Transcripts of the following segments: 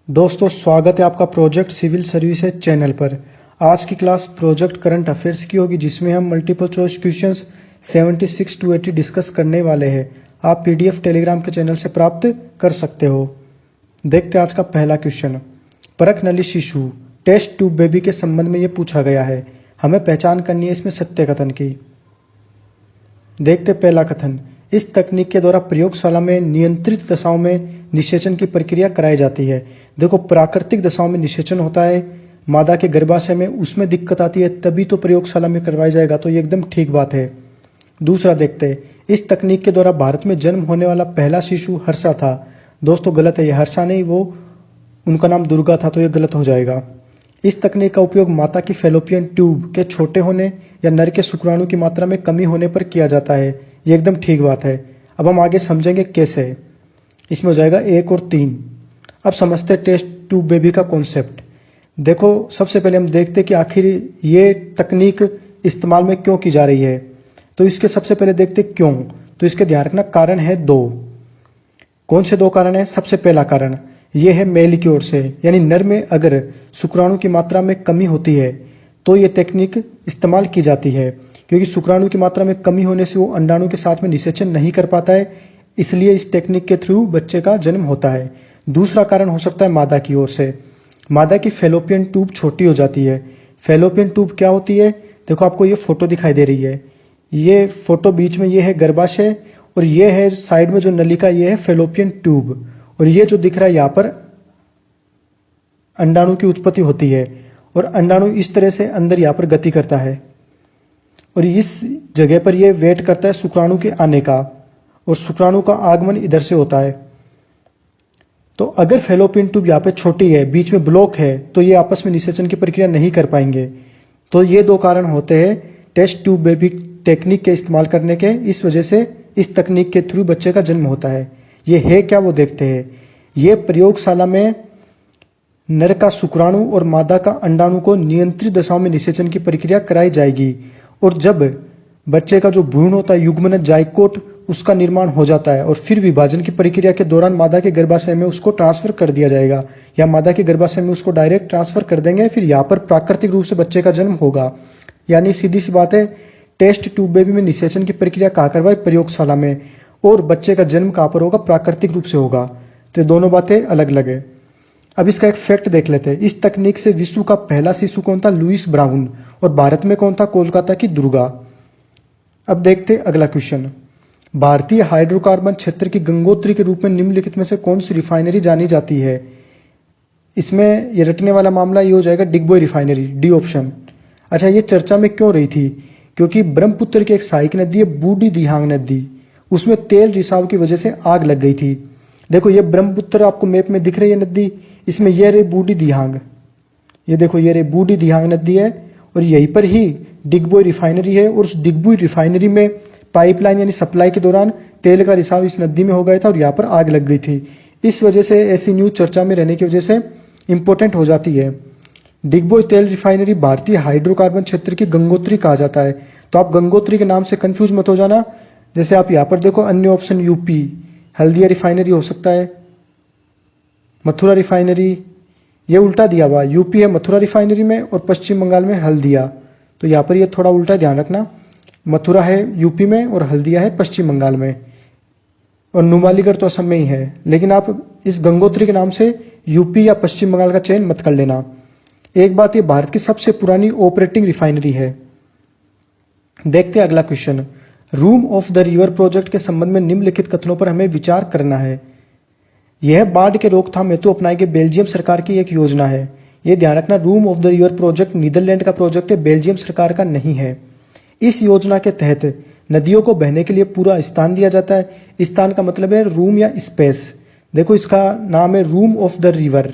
दोस्तों स्वागत है आपका प्रोजेक्ट सिविल सर्विसेज चैनल पर। आज की क्लास प्रोजेक्ट करंट अफेयर्स की होगी, जिसमें हम multiple choice questions 76 to 80 discuss करने वाले हैं। आप पीडीएफ टेलीग्राम के चैनल से प्राप्त कर सकते हो। देखते हैं आज का पहला क्वेश्चन। परख नली शिशु टेस्ट ट्यूब बेबी के संबंध में ये पूछा गया है। हमें पहचान करनी है इसमें सत्य कथन की। देखते पहला कथन, इस तकनीक के द्वारा प्रयोगशाला में नियंत्रित दशाओं में निषेचन की प्रक्रिया कराई जाती है। देखो, प्राकृतिक दशाओं में निषेचन होता है, मादा के गर्भाशय में उसमें दिक्कत आती है, तभी तो प्रयोगशाला में करवाया जाएगा, तो ये एकदम ठीक बात है। दूसरा देखते हैं, इस तकनीक के द्वारा भारत में जन्म होने वाला पहला शिशु हर्षा था। दोस्तों गलत है, ये हर्षा नहीं, वो उनका नाम दुर्गा था, तो ये गलत हो जाएगा। इस तकनीक का उपयोग माता की फैलोपियन ट्यूब के छोटे होने या नर के शुक्राणु की मात्रा में कमी होने पर किया जाता है। ये एकदम ठीक बात है। अब हम आगे समझेंगे कैसे। इसमें हो जाएगा 1 और 3। अब समझते टेस्ट ट्यूब बेबी का कॉन्सेप्ट। देखो, सबसे पहले हम देखते कि आखिर ये तकनीक इस्तेमाल में क्यों की जा रही है। तो इसके सबसे पहले देखते क्यों। तो इसके ध्यान रखना, कारण है 2। कौन से 2 कारण है? सबसे पहला कारण ये है मेल की ओर से, यानी नर में अगर शुक्राणु की मात्रा में कमी होती है तो ये तकनीक इस्तेमाल की जाती है, क्योंकि शुक्राणु की मात्रा में कमी होने से वो अंडाणु के साथ में निषेचन नहीं कर पाता है, इसलिए इस टेक्निक के थ्रू बच्चे का जन्म होता है। दूसरा कारण हो सकता है मादा की ओर से। मादा की फैलोपियन ट्यूब छोटी हो जाती है। फैलोपियन ट्यूब क्या होती है? देखो, आपको ये फोटो दिखाई दे रही है, ये फोटो बीच में ये है गर्भाशय और ये है साइड में जो नलिका, ये है फैलोपियन ट्यूब, और ये जो दिख रहा है यहाँ पर अंडाणु की उत्पत्ति होती है, और अंडाणु इस तरह से अंदर यहाँ पर गति करता है और इस जगह पर ये वेट करता है शुक्राणु के आने का, और शुक्राणु का आगमन इधर से होता है। तो अगर फैलोपियन ट्यूब यहाँ पे छोटी है, बीच में ब्लॉक है, तो ये आपस में निषेचन की प्रक्रिया नहीं कर पाएंगे। तो ये 2 कारण होते हैं टेस्ट ट्यूब बेबी टेक्निक के इस्तेमाल करने के। इस वजह से इस तकनीक के थ्रू बच्चे का जन्म होता है। ये है क्या, वो देखते हैं। ये प्रयोगशाला में नर का शुक्राणु और मादा का अंडाणु को नियंत्रित दशाओं में निषेचन की प्रक्रिया कराई जाएगी, और जब बच्चे का जो भ्रूण होता है युग्मनज जाइकोट, उसका निर्माण हो जाता है, और फिर विभाजन की प्रक्रिया के दौरान मादा के गर्भाशय में उसको ट्रांसफर कर दिया जाएगा, या मादा के गर्भाशय में उसको डायरेक्ट ट्रांसफर कर देंगे। फिर यहाँ पर प्राकृतिक रूप से बच्चे का जन्म होगा। यानी सीधी सी बात है, टेस्ट ट्यूब बेबी में निषेचन की प्रक्रिया कहाँ करवाए? प्रयोगशाला में। और बच्चे का जन्म कहाँ पर होगा? प्राकृतिक रूप से होगा। तो दोनों बातें अलग अलग है। अब इसका एक फैक्ट देख लेते हैं। इस तकनीक से विश्व का पहला शिशु कौन था? Louise Brown. और भारत में कौन था? कोलकाता की दुर्गा। अब देखते अगला क्वेश्चन। भारतीय हाइड्रोकार्बन क्षेत्र की गंगोत्री के रूप में निम्नलिखित में से कौन सी रिफाइनरी जानी जाती है? इसमें ये रटने वाला मामला ये हो जाएगा डिगबोई रिफाइनरी, डी ऑप्शन। अच्छा, ये चर्चा में क्यों रही थी? क्योंकि ब्रह्मपुत्र की एक सहायक नदी है बूढ़ी दिहांग नदी, उसमें तेल रिसाव की वजह से आग लग गई थी। देखो, ये ब्रह्मपुत्र आपको मैप में दिख रही है नदी, इसमें ये रही बूढ़ी दिहांग, ये देखो ये रही बूढ़ी दिहांग नदी है, और यहीं पर ही डिगबोई रिफाइनरी है। और उस डिगबोई रिफाइनरी में पाइपलाइन यानी सप्लाई के दौरान तेल का रिसाव इस नदी में हो गया था और यहाँ पर आग लग गई थी। इस वजह से ऐसी न्यूज चर्चा में रहने की वजह से इंपॉर्टेंट हो जाती है। डिगबोई तेल रिफाइनरी भारतीय हाइड्रोकार्बन क्षेत्र की गंगोत्री कहा जाता है। तो आप गंगोत्री के नाम से कंफ्यूज मत हो जाना। जैसे आप यहाँ पर देखो, अन्य ऑप्शन यूपी हल्दिया रिफाइनरी हो सकता है, मथुरा रिफाइनरी, ये उल्टा दिया हुआ, यूपी है मथुरा रिफाइनरी में और पश्चिम बंगाल में हल्दिया। तो यहाँ पर ये थोड़ा उल्टा ध्यान रखना, मथुरा है यूपी में और हल्दिया है पश्चिम बंगाल में, और नुमालीगढ़ तो असम में ही है। लेकिन आप इस गंगोत्री के नाम से यूपी या पश्चिम बंगाल का चयन मत कर लेना। एक बात, ये भारत की सबसे पुरानी ऑपरेटिंग रिफाइनरी है। देखते हैं अगला question. Room of the river project के संबंध में निम्नलिखित कथनों पर हमें विचार करना है। यह बाढ़ के रोकथाम हेतु अपनाई गई बेल्जियम सरकार की एक योजना है। यह ध्यान रखना, room of the river project Netherland का प्रोजेक्ट है, बेल्जियम सरकार का नहीं है। इस योजना के तहत नदियों को बहने के लिए पूरा स्थान दिया जाता है। स्थान का मतलब है रूम या स्पेस। देखो, इसका नाम है room of the river.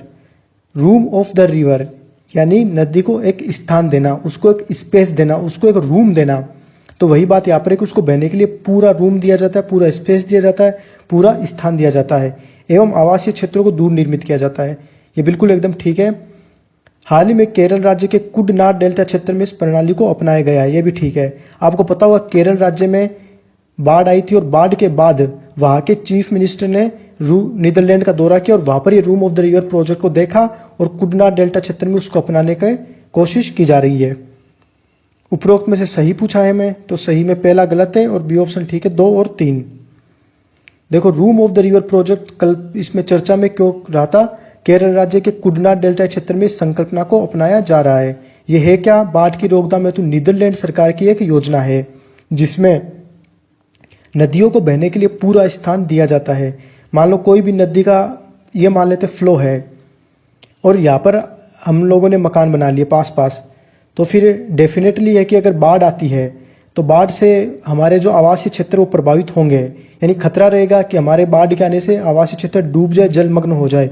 Room of the river यानी नदी को एक स्थान देना, उसको एक स्पेस देना, उसको एक रूम देना। तो वही बात यहाँ पर है कि उसको बहने के लिए पूरा रूम दिया जाता है, पूरा स्पेस दिया जाता है, पूरा स्थान दिया जाता है, एवं आवासीय क्षेत्रों को दूर निर्मित किया जाता है। ये बिल्कुल एकदम ठीक है। हाल ही में केरल राज्य के कुडनाड डेल्टा क्षेत्र में इस प्रणाली को अपनाया गया है, ये भी ठीक है। आपको पता होगा केरल राज्य में बाढ़ आई थी और बाढ़ के बाद वहां के चीफ मिनिस्टर ने नीदरलैंड का दौरा किया और वहां पर ये room of the river project को देखा और कुडना डेल्टा क्षेत्र में उसको अपनाने की कोशिश की जा रही है। उपरोक्त में से सही पूछा है मैं, तो सही में पहला गलत है और बी ऑप्शन ठीक है, 2 और 3। देखो room of the river project कल इसमें चर्चा में क्यों रहा था, केरल राज्य के कुडना डेल्टा क्षेत्र में इस संकल्पना को अपनाया जा रहा है। यह है क्या, बाढ़ की रोकथाम हेतु नीदरलैंड सरकार की एक योजना है जिसमें नदियों को बहने के लिए पूरा स्थान दिया जाता है। मान लो कोई भी नदी का ये मान लेते फ्लो है और यहाँ पर हम लोगों ने मकान बना लिए पास पास, तो फिर डेफिनेटली है कि अगर बाढ़ आती है तो बाढ़ से हमारे जो आवासीय क्षेत्र वो प्रभावित होंगे, यानी खतरा रहेगा कि हमारे बाढ़ के आने से आवासीय क्षेत्र डूब जाए, जलमग्न हो जाए।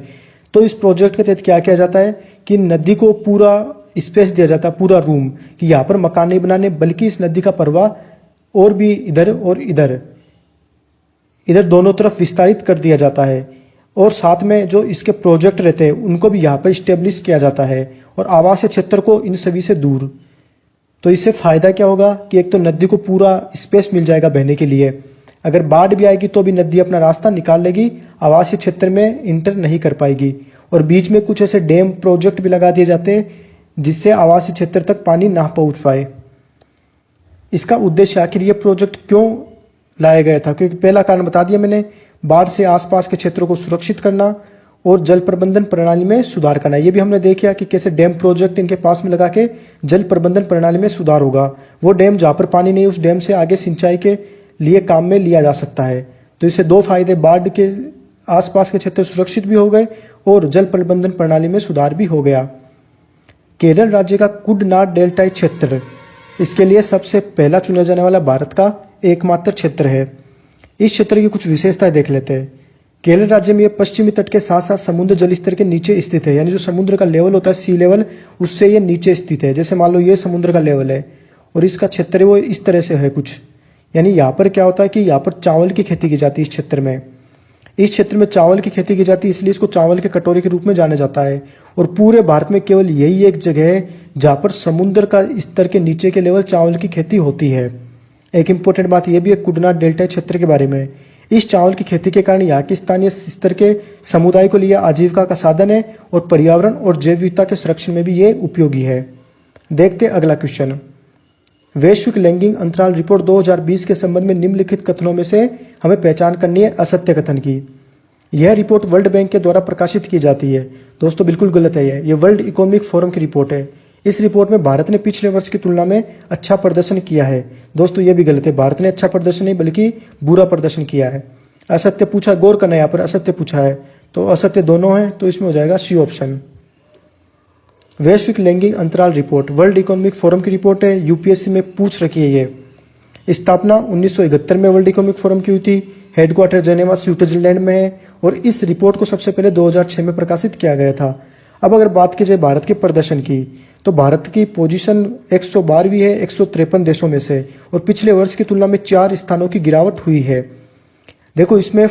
तो इस प्रोजेक्ट के तहत क्या किया जाता है कि नदी को पूरा स्पेस दिया जाता है, पूरा रूम, कि यहाँ पर मकान नहीं बनाने, बल्कि इस नदी का प्रवाह और भी इधर और इधर दोनों तरफ विस्तारित कर दिया जाता है। और साथ में जो इसके प्रोजेक्ट रहते हैं उनको भी यहाँ पर स्टेब्लिश किया जाता है और आवासीय क्षेत्र को इन सभी से दूर। तो इससे फायदा क्या होगा कि एक तो नदी को पूरा स्पेस मिल जाएगा बहने के लिए, अगर बाढ़ भी आएगी तो भी नदी अपना रास्ता निकाल लेगी, आवासीय क्षेत्र में इंटर नहीं कर पाएगी। और बीच में कुछ ऐसे डैम प्रोजेक्ट भी लगा दिए जाते हैं जिससे आवासीय क्षेत्र तक पानी ना पहुंच पाए। इसका उद्देश्य आखिर ये प्रोजेक्ट क्यों लाया गया था, क्योंकि पहला कारण बता दिया मैंने, बाढ़ से आसपास के क्षेत्रों को सुरक्षित करना और जल प्रबंधन प्रणाली में सुधार करना। ये भी हमने देखा कि कैसे डैम प्रोजेक्ट इनके पास में लगा के जल प्रबंधन प्रणाली में सुधार होगा। वो डैम जहाँ पर पानी नहीं, उस डैम से आगे सिंचाई के लिए काम में लिया जा सकता है। तो इससे 2 फायदे, बाढ़ के आसपास के क्षेत्र सुरक्षित भी हो गए और जल प्रबंधन प्रणाली में सुधार भी हो गया। केरल राज्य का कुडनाड डेल्टा क्षेत्र इसके लिए सबसे पहला चुना जाने वाला भारत का एकमात्र क्षेत्र है। इस क्षेत्र की कुछ विशेषताएं देख लेते हैं। केरल राज्य में ये पश्चिमी तट के साथ साथ समुद्र जल स्तर के नीचे स्थित है, यानी जो समुद्र का लेवल होता है सी लेवल, उससे ये नीचे स्थित है। जैसे मान लो ये समुद्र का लेवल है और इसका क्षेत्र है वो इस तरह से है कुछ, यानी यहाँ पर क्या होता है कि यहाँ पर चावल की खेती की जाती है। इस क्षेत्र में चावल की खेती की जाती है, इसलिए इसको चावल के कटोरे के रूप में जाना जाता है। और पूरे भारत में केवल यही एक जगह है जहाँ पर समुद्र का स्तर के नीचे के लेवल चावल की खेती होती है। एक इंपॉर्टेंट बात यह भी है कुडना डेल्टा क्षेत्र के बारे में, इस चावल की खेती के कारण यहाँ के स्थानीय स्तर के समुदाय को लिए आजीविका का साधन है और पर्यावरण और जैव विविधता के संरक्षण में भी ये उपयोगी है। देखते अगला क्वेश्चन, वैश्विक लैंगिक अंतराल रिपोर्ट 2020 के संबंध में निम्नलिखित कथनों में से हमें पहचान करनी है असत्य कथन की। यह रिपोर्ट वर्ल्ड बैंक के द्वारा प्रकाशित की जाती है। दोस्तों बिल्कुल गलत है ये वर्ल्ड इकोनॉमिक फोरम की रिपोर्ट है। इस रिपोर्ट में भारत ने पिछले वर्ष की तुलना में अच्छा प्रदर्शन किया है। दोस्तों ये भी गलत है, भारत ने अच्छा प्रदर्शन नहीं बल्कि बुरा प्रदर्शन किया है। असत्य पूछा, गौर करना, यहाँ पर असत्य पूछा है तो असत्य दोनों है, तो इसमें हो जाएगा सी ऑप्शन। वैश्विक लैंगिक अंतराल रिपोर्ट वर्ल्ड इकोनॉमिक फोरम की रिपोर्ट है, यूपीएससी में पूछ रखी है। ये स्थापना 1971 में वर्ल्ड इकोनॉमिक फोरम की हुई थी, हेडक्वार्टर जेनेवा स्विट्जरलैंड में है और इस रिपोर्ट को सबसे पहले 2006 में प्रकाशित किया गया था। अब अगर बात की जाए भारत के प्रदर्शन की, तो भारत की पोजीशन 112वीं है 153 देशों में से और पिछले वर्ष की तुलना में 4 स्थानों की गिरावट हुई है। देखो इसमें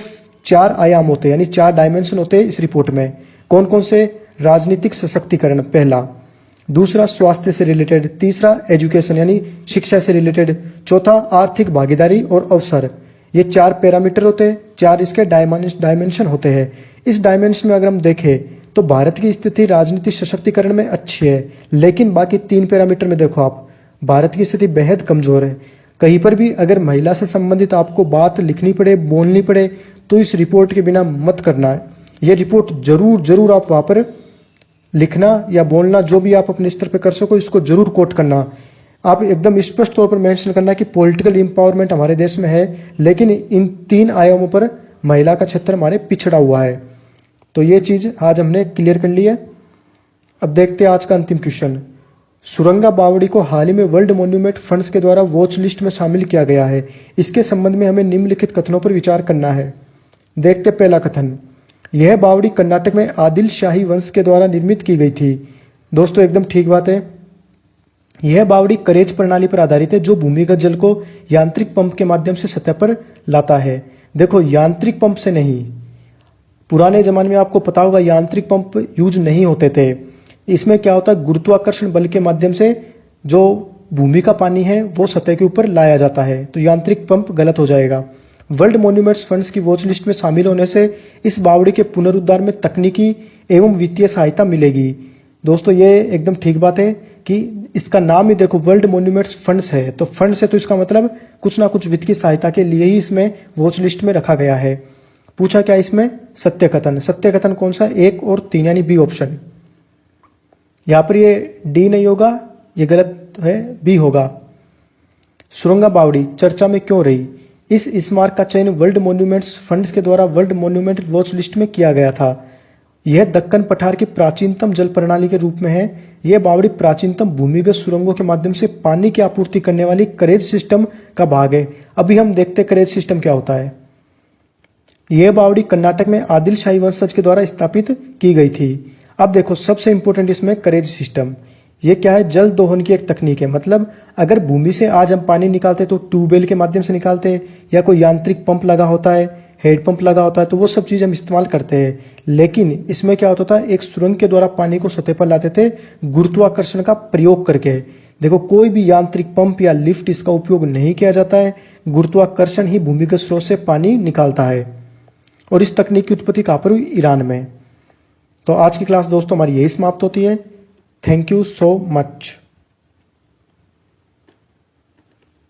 4 आयाम होते हैं, यानी 4 डायमेंशन होते हैं इस रिपोर्ट में। कौन कौन से? राजनीतिक सशक्तिकरण पहला, दूसरा स्वास्थ्य से रिलेटेड, तीसरा एजुकेशन यानी शिक्षा से रिलेटेड, चौथा आर्थिक भागीदारी और अवसर। ये 4 पैरामीटर होते हैं, 4 इसके डायमेंशन होते हैं। इस डायमेंशन में अगर हम देखें तो भारत की स्थिति राजनीतिक सशक्तिकरण में अच्छी है, लेकिन बाकी 3 पैरामीटर में देखो आप, भारत की स्थिति बेहद कमजोर है। कहीं पर भी अगर महिला से संबंधित आपको बात लिखनी पड़े, बोलनी पड़े, तो इस रिपोर्ट के बिना मत करना है। ये रिपोर्ट जरूर आप वहां पर लिखना या बोलना, जो भी आप अपने स्तर पर कर सको, इसको जरूर कोट करना। आप एकदम स्पष्ट तौर पर मेंशन करना कि पॉलिटिकल एम्पावरमेंट हमारे देश में है, लेकिन इन 3 आयामों पर महिला का क्षेत्र हमारे पिछड़ा हुआ है। तो ये चीज आज हमने क्लियर कर ली है। अब देखते हैं आज का अंतिम क्वेश्चन। सुरंगा बावड़ी को हाल ही में वर्ल्ड मॉन्यूमेंट फंड्स के द्वारा वॉच लिस्ट में शामिल किया गया है। इसके संबंध में हमें निम्नलिखित कथनों पर विचार करना है। देखते पहला कथन, यह बावड़ी कर्नाटक में आदिल शाही वंश के द्वारा निर्मित की गई थी। दोस्तों एकदम ठीक बात है। यह बावड़ी करेज प्रणाली पर आधारित है जो भूमिगत जल को यांत्रिक पंप के माध्यम से सतह पर लाता है। देखो यांत्रिक पंप से नहीं, पुराने जमाने में आपको पता होगा यांत्रिक पंप यूज नहीं होते थे। इसमें क्या होता है, गुरुत्वाकर्षण बल के माध्यम से जो भूमि का पानी है वो सतह के ऊपर लाया जाता है, तो यांत्रिक पंप गलत हो जाएगा। वर्ल्ड मॉन्यूमेंट्स फंड्स की वॉच लिस्ट में शामिल होने से इस बावड़ी के पुनरुद्धार में तकनीकी एवं वित्तीय सहायता मिलेगी। दोस्तों ये एकदम ठीक बात है कि इसका नाम ही देखो वर्ल्ड मॉन्यूमेंट्स फंड्स है, तो फंड्स है तो इसका मतलब कुछ ना कुछ वित्तीय सहायता के लिए ही इसमें वॉच लिस्ट में रखा गया है। पूछा क्या इसमें? सत्य कथन। सत्य कथन कौन सा? 1 और 3 यानी बी ऑप्शन। यहां पर ये डी नहीं होगा, ये गलत है, बी होगा। सुरंगा बावड़ी चर्चा में क्यों रही? इस स्मारक का चयन वर्ल्ड मॉन्यूमेंट्स फंड्स के द्वारा वर्ल्ड मॉन्यूमेंट वॉच लिस्ट में किया गया था। यह दक्कन पठार की प्राचीनतम जल प्रणाली के रूप में है। यह बावड़ी प्राचीनतम भूमिगत सुरंगों के माध्यम से पानी की आपूर्ति करने वाली करेज सिस्टम का भाग है। अभी हम देखते करेज सिस्टम क्या होता है। यह बावड़ी कर्नाटक में आदिल शाही वंशज के द्वारा स्थापित की गई थी। अब देखो सबसे इंपॉर्टेंट इसमें करेज सिस्टम। ये क्या है? जल दोहन की एक तकनीक है। मतलब अगर भूमि से आज हम पानी निकालते तो ट्यूबवेल के माध्यम से निकालते हैं, या कोई यांत्रिक पंप लगा होता है, हेड पंप लगा होता है, तो वो सब चीज़ हम इस्तेमाल करते हैं। लेकिन इसमें क्या होता था, एक सुरंग के द्वारा पानी को सतह पर लाते थे गुरुत्वाकर्षण का प्रयोग करके। देखो कोई भी यांत्रिक पंप या लिफ्ट इसका उपयोग नहीं किया जाता है, गुरुत्वाकर्षण ही भूमिगत स्रोत से पानी निकालता है। और इस तकनीक की उत्पत्ति कहाँ पर हुई? ईरान में। तो आज की क्लास दोस्तों हमारी यही समाप्त होती है। Thank you so much.